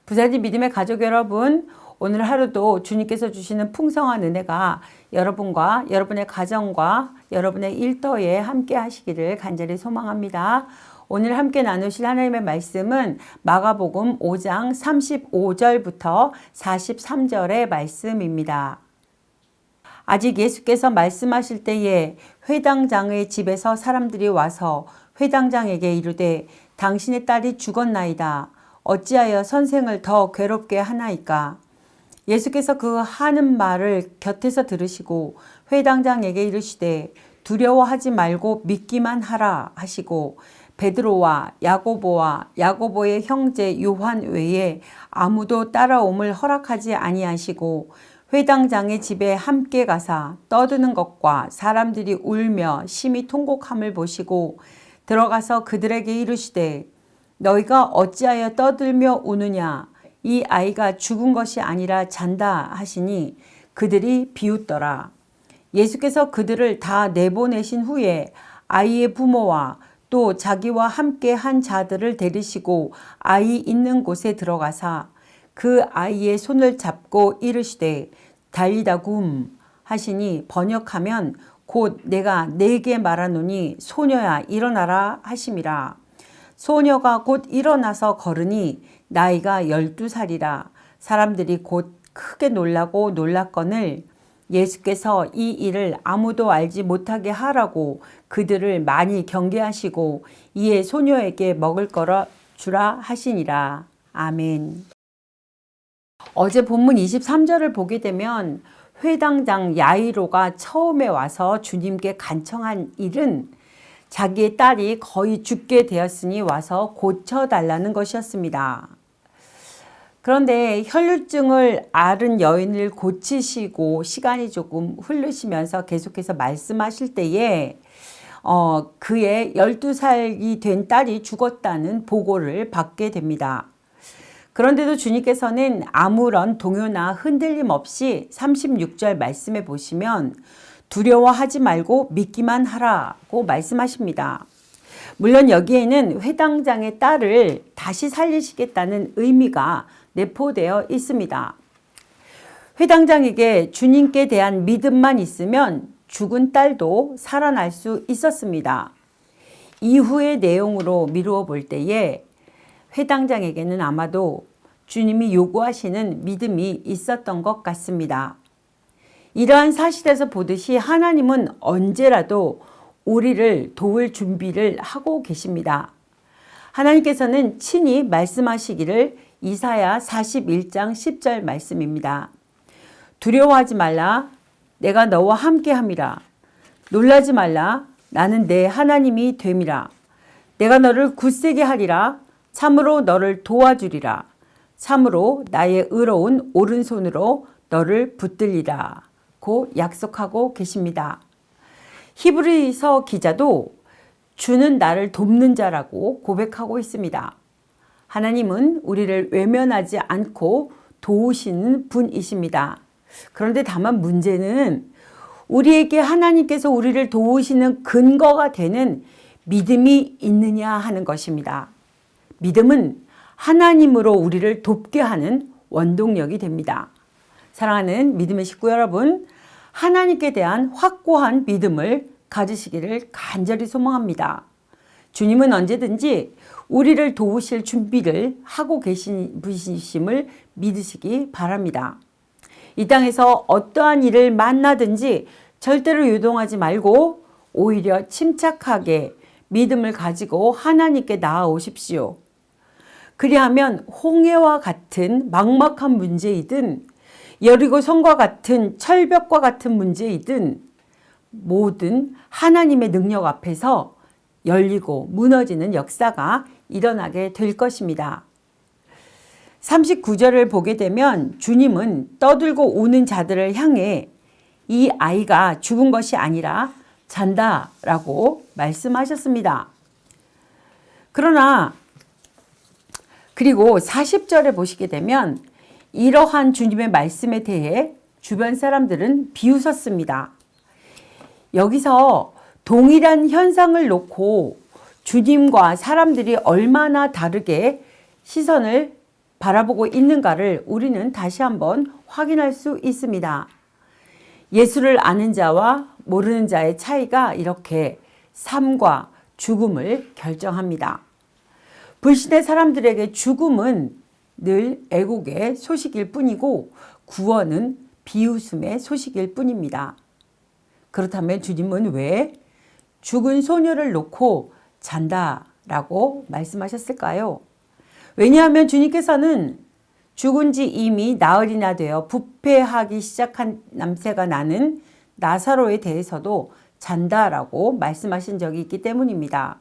부자지 믿음의 가족 여러분, 오늘 하루도 주님께서 주시는 풍성한 은혜가 여러분과 여러분의 가정과 여러분의 일터에 함께 하시기를 간절히 소망합니다. 오늘 함께 나누실 하나님의 말씀은 마가복음 5장 35절부터 43절의 말씀입니다. 아직 예수께서 말씀하실 때에 회당장의 집에서 사람들이 와서 회당장에게 이르되 당신의 딸이 죽었나이다. 어찌하여 선생을 더 괴롭게 하나이까? 예수께서 그 하는 말을 곁에서 들으시고 회당장에게 이르시되 두려워하지 말고 믿기만 하라 하시고 베드로와 야고보와 야고보의 형제 요한 외에 아무도 따라옴을 허락하지 아니하시고 회당장의 집에 함께 가사 떠드는 것과 사람들이 울며 심히 통곡함을 보시고 들어가서 그들에게 이르시되 너희가 어찌하여 떠들며 우느냐? 이 아이가 죽은 것이 아니라 잔다 하시니 그들이 비웃더라. 예수께서 그들을 다 내보내신 후에 아이의 부모와 또 자기와 함께 한 자들을 데리시고 아이 있는 곳에 들어가사 그 아이의 손을 잡고 이르시되 달리다 굼 하시니 번역하면 곧 내가 네게 말하노니 소녀야 일어나라 하심이라. 소녀가 곧 일어나서 걸으니 나이가 12살이라. 사람들이 곧 크게 놀라고 놀랐거늘 예수께서 이 일을 아무도 알지 못하게 하라고 그들을 많이 경계하시고 이에 소녀에게 먹을 거라 주라 하시니라. 아멘. 어제 본문 23절을 보게 되면 회당장 야이로가 처음에 와서 주님께 간청한 일은 자기의 딸이 거의 죽게 되었으니 와서 고쳐달라는 것이었습니다. 그런데 혈류증을 앓은 여인을 고치시고 시간이 조금 흐르시면서 계속해서 말씀하실 때에 그의 12살이 된 딸이 죽었다는 보고를 받게 됩니다. 그런데도 주님께서는 아무런 동요나 흔들림 없이 36절 말씀에 보시면 두려워하지 말고 믿기만 하라고 말씀하십니다. 물론 여기에는 회당장의 딸을 다시 살리시겠다는 의미가 내포되어 있습니다. 회당장에게 주님께 대한 믿음만 있으면 죽은 딸도 살아날 수 있었습니다. 이후의 내용으로 미루어 볼 때에 회당장에게는 아마도 주님이 요구하시는 믿음이 있었던 것 같습니다. 이러한 사실에서 보듯이 하나님은 언제라도 우리를 도울 준비를 하고 계십니다. 하나님께서는 친히 말씀하시기를 이사야 41장 10절 말씀입니다. 두려워하지 말라. 내가 너와 함께함이라. 놀라지 말라. 나는 내 하나님이 됨이라. 내가 너를 굳세게 하리라. 참으로 너를 도와주리라. 참으로 나의 의로운 오른손으로 너를 붙들리라. 고 약속하고 계십니다. 히브리서 기자도 주는 나를 돕는 자라고 고백하고 있습니다. 하나님은 우리를 외면하지 않고 도우시는 분이십니다. 그런데 다만 문제는 우리에게 하나님께서 우리를 도우시는 근거가 되는 믿음이 있느냐 하는 것입니다. 믿음은 하나님으로 우리를 돕게 하는 원동력이 됩니다. 사랑하는 믿음의 식구 여러분, 하나님께 대한 확고한 믿음을 가지시기를 간절히 소망합니다. 주님은 언제든지 우리를 도우실 준비를 하고 계신 분이심을 믿으시기 바랍니다. 이 땅에서 어떠한 일을 만나든지 절대로 요동하지 말고 오히려 침착하게 믿음을 가지고 하나님께 나아오십시오. 그리하면 홍해와 같은 막막한 문제이든 여리고 성과 같은 철벽과 같은 문제이든 모든 하나님의 능력 앞에서 열리고 무너지는 역사가 일어나게 될 것입니다. 39절을 보게 되면 주님은 떠들고 우는 자들을 향해 이 아이가 죽은 것이 아니라 잔다라고 말씀하셨습니다. 그리고 40절에 보시게 되면 이러한 주님의 말씀에 대해 주변 사람들은 비웃었습니다. 여기서 동일한 현상을 놓고 주님과 사람들이 얼마나 다르게 시선을 바라보고 있는가를 우리는 다시 한번 확인할 수 있습니다. 예수를 아는 자와 모르는 자의 차이가 이렇게 삶과 죽음을 결정합니다. 불신의 사람들에게 죽음은 늘 애곡의 소식일 뿐이고 구원은 비웃음의 소식일 뿐입니다. 그렇다면 주님은 왜 죽은 소녀를 놓고 잔다라고 말씀하셨을까요? 왜냐하면 주님께서는 죽은 지 이미 나흘이나 되어 부패하기 시작한 냄새가 나는 나사로에 대해서도 잔다라고 말씀하신 적이 있기 때문입니다.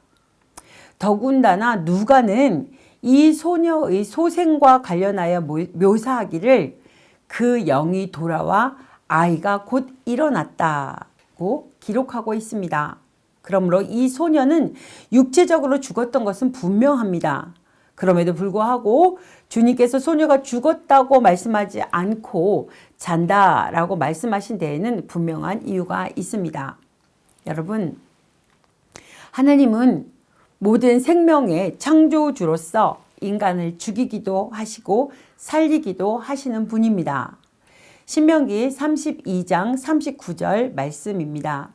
더군다나 누가는 이 소녀의 소생과 관련하여 묘사하기를 그 영이 돌아와 아이가 곧 일어났다고 기록하고 있습니다. 그러므로 이 소녀는 육체적으로 죽었던 것은 분명합니다. 그럼에도 불구하고 주님께서 소녀가 죽었다고 말씀하지 않고 잔다라고 말씀하신 데에는 분명한 이유가 있습니다. 여러분, 하나님은 모든 생명의 창조주로서 인간을 죽이기도 하시고 살리기도 하시는 분입니다. 신명기 32장 39절 말씀입니다.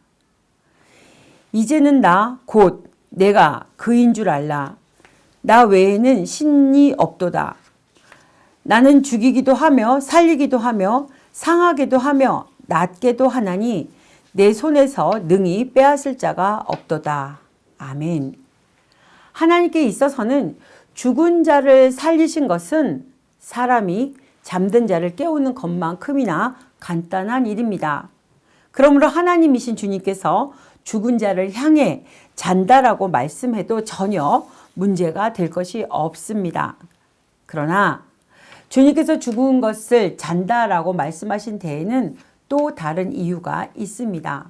이제는 나 곧 내가 그인 줄 알라. 나 외에는 신이 없도다. 나는 죽이기도 하며 살리기도 하며 상하게도 하며 낫게도 하나니 내 손에서 능히 빼앗을 자가 없도다. 아멘. 하나님께 있어서는 죽은 자를 살리신 것은 사람이 잠든 자를 깨우는 것만큼이나 간단한 일입니다. 그러므로 하나님이신 주님께서 죽은 자를 향해 잔다라고 말씀해도 전혀 문제가 될 것이 없습니다. 그러나 주님께서 죽은 것을 잔다라고 말씀하신 데에는 또 다른 이유가 있습니다.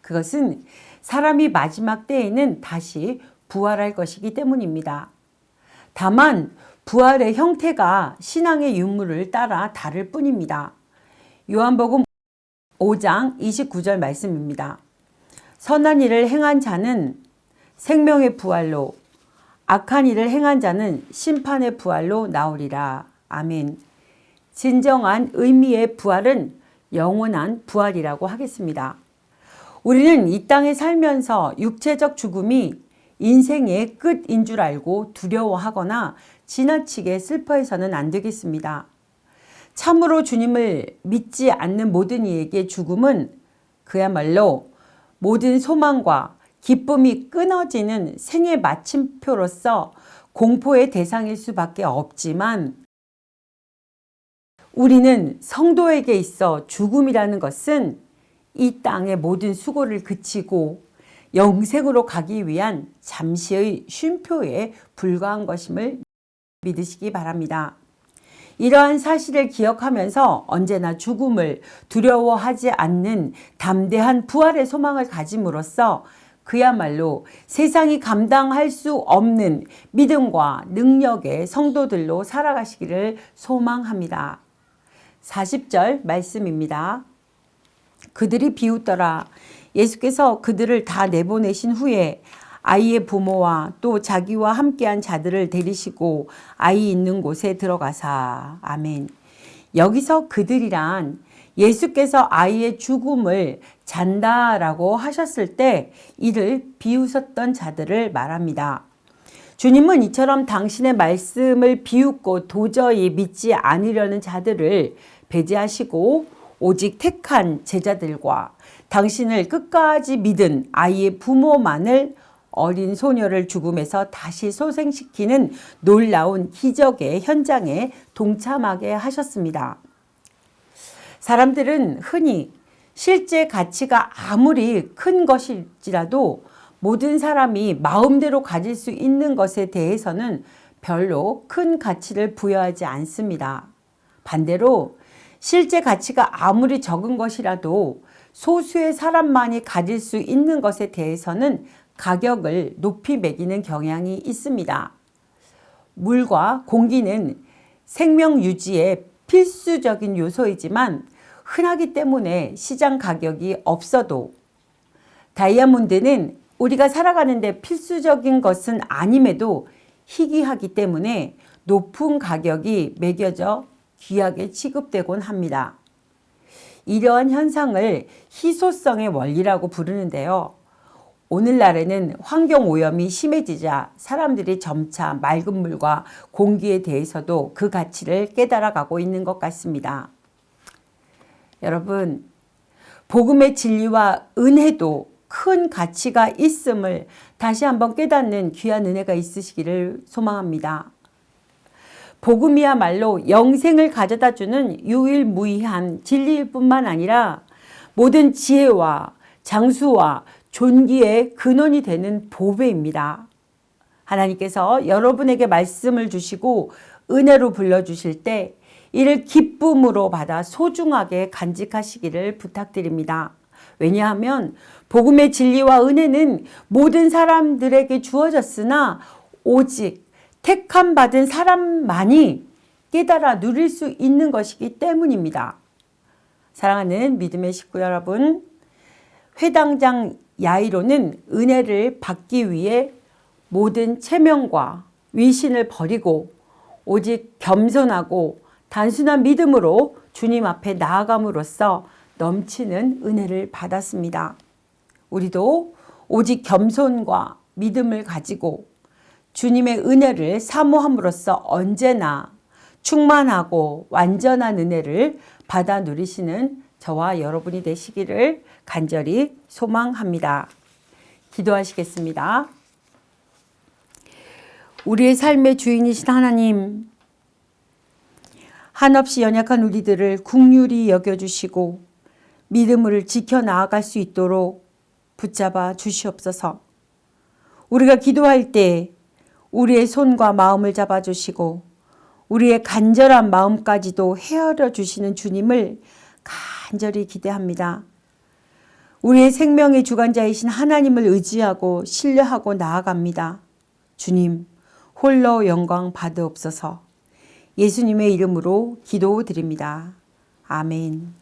그것은 사람이 마지막 때에는 다시 부활할 것이기 때문입니다. 다만 부활의 형태가 신앙의 유무를 따라 다를 뿐입니다. 요한복음 5장 29절 말씀입니다. 선한 일을 행한 자는 생명의 부활로, 악한 일을 행한 자는 심판의 부활로 나오리라. 아멘. 진정한 의미의 부활은 영원한 부활이라고 하겠습니다. 우리는 이 땅에 살면서 육체적 죽음이 인생의 끝인 줄 알고 두려워하거나 지나치게 슬퍼해서는 안 되겠습니다. 참으로 주님을 믿지 않는 모든 이에게 죽음은 그야말로 모든 소망과 기쁨이 끊어지는 생의 마침표로서 공포의 대상일 수밖에 없지만 우리는 성도에게 있어 죽음이라는 것은 이 땅의 모든 수고를 그치고 영생으로 가기 위한 잠시의 쉼표에 불과한 것임을 믿으시기 바랍니다. 이러한 사실을 기억하면서 언제나 죽음을 두려워하지 않는 담대한 부활의 소망을 가짐으로써 그야말로 세상이 감당할 수 없는 믿음과 능력의 성도들로 살아가시기를 소망합니다. 40절 말씀입니다. 그들이 비웃더라. 예수께서 그들을 다 내보내신 후에 아이의 부모와 또 자기와 함께한 자들을 데리시고 아이 있는 곳에 들어가사. 아멘. 여기서 그들이란 예수께서 아이의 죽음을 잔다라고 하셨을 때 이를 비웃었던 자들을 말합니다. 주님은 이처럼 당신의 말씀을 비웃고 도저히 믿지 않으려는 자들을 배제하시고 오직 택한 제자들과 당신을 끝까지 믿은 아이의 부모만을 어린 소녀를 죽음에서 다시 소생시키는 놀라운 기적의 현장에 동참하게 하셨습니다. 사람들은 흔히 실제 가치가 아무리 큰 것일지라도 모든 사람이 마음대로 가질 수 있는 것에 대해서는 별로 큰 가치를 부여하지 않습니다. 반대로 실제 가치가 아무리 적은 것이라도 소수의 사람만이 가질 수 있는 것에 대해서는 가격을 높이 매기는 경향이 있습니다. 물과 공기는 생명 유지에 필수적인 요소이지만 흔하기 때문에 시장 가격이 없어도 다이아몬드는 우리가 살아가는데 필수적인 것은 아님에도 희귀하기 때문에 높은 가격이 매겨져 귀하게 취급되곤 합니다. 이러한 현상을 희소성의 원리라고 부르는데요. 오늘날에는 환경오염이 심해지자 사람들이 점차 맑은 물과 공기에 대해서도 그 가치를 깨달아가고 있는 것 같습니다. 여러분, 복음의 진리와 은혜도 큰 가치가 있음을 다시 한번 깨닫는 귀한 은혜가 있으시기를 소망합니다. 복음이야말로 영생을 가져다주는 유일무이한 진리일 뿐만 아니라 모든 지혜와 장수와 존귀의 근원이 되는 보배입니다. 하나님께서 여러분에게 말씀을 주시고 은혜로 불러주실 때 이를 기쁨으로 받아 소중하게 간직하시기를 부탁드립니다. 왜냐하면 복음의 진리와 은혜는 모든 사람들에게 주어졌으나 오직 택함 받은 사람만이 깨달아 누릴 수 있는 것이기 때문입니다. 사랑하는 믿음의 식구 여러분, 회당장 야이로는 은혜를 받기 위해 모든 체면과 위신을 버리고 오직 겸손하고 단순한 믿음으로 주님 앞에 나아감으로써 넘치는 은혜를 받았습니다. 우리도 오직 겸손과 믿음을 가지고 주님의 은혜를 사모함으로써 언제나 충만하고 완전한 은혜를 받아 누리시는 저와 여러분이 되시기를 간절히 소망합니다. 기도하시겠습니다. 우리의 삶의 주인이신 하나님, 한없이 연약한 우리들을 긍휼히 여겨주시고 믿음을 지켜나아갈 수 있도록 붙잡아 주시옵소서. 우리가 기도할 때 우리의 손과 마음을 잡아주시고 우리의 간절한 마음까지도 헤아려 주시는 주님을 간절히 기대합니다. 우리의 생명의 주관자이신 하나님을 의지하고 신뢰하고 나아갑니다. 주님, 홀로 영광 받으옵소서. 예수님의 이름으로 기도드립니다. 아멘.